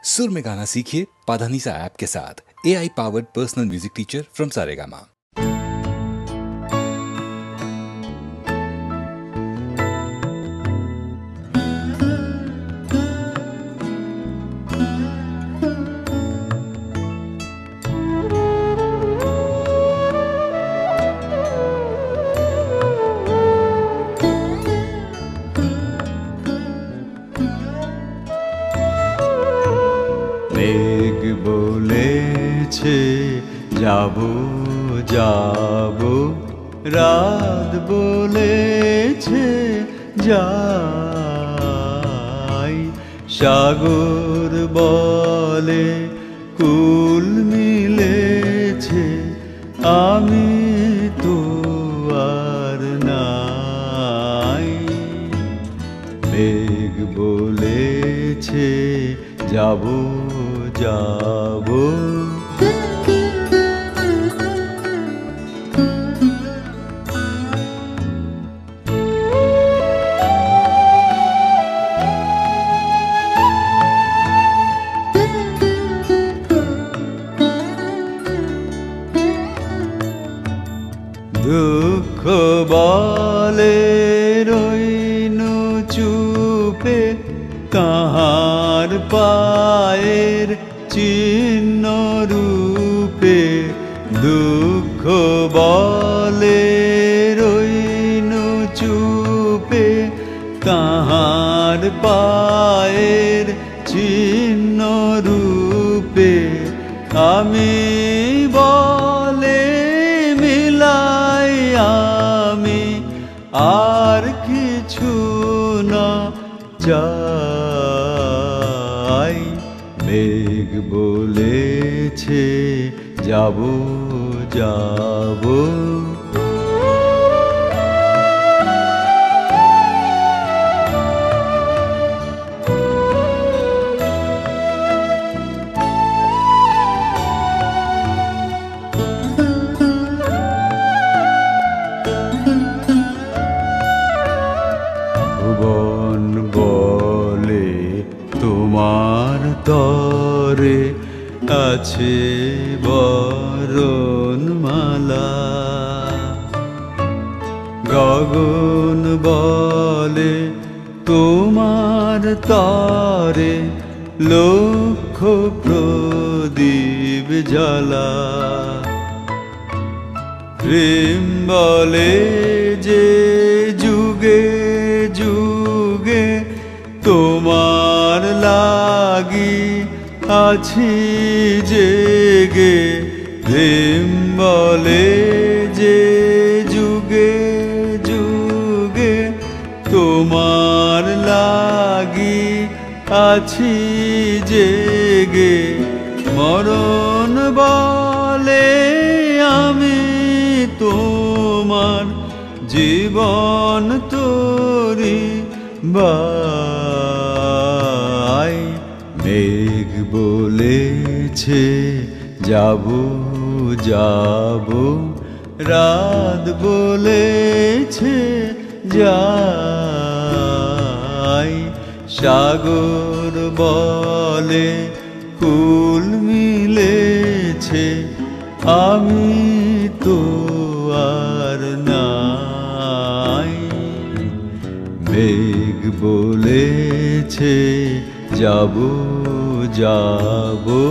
सुर में गाना सीखिए पाधानीसा ऐप के साथ। AI powered personal music teacher from Saregama. মেঘ বলেছে যাবো যাবো, রাত বলেছে যাই, সাগর বলে কুল মিলেছে, আমি তো আর নাই। মেঘ বলেছে যাবো যাবো, দুঃখ বলে রইনু চুপে, কাহার পায়ের চিহ্ন রূপে। দুঃখ বলে রইনু চুপে, কাহার পায়ের চিহ্ন রূপে। আমি বলে মিলাই আমি আর কিছু না চাই। মেঘ বলেছে যাবো যাবো, ভুবন বলে তোমার তরে আছে বরণমালা। গগন বলে তোমার তরে লক্ষ প্রদীপ জ্বালা। প্রেম বলে যে যুগে যুগে তোমার লাগি আছি জেগে। প্রেম বলে যে যুগে যুগে তোমার লাগি আছি জেগে। মরণ বলে আমি তোমার জীবন তোরি বাই। মেঘ বলেছে যাবো যাবো, রাত বলেছে যাই, সাগর বলে কুল মিলেছে, আমি তো আর নাই। মেঘ বলেছে যাবো যাবো।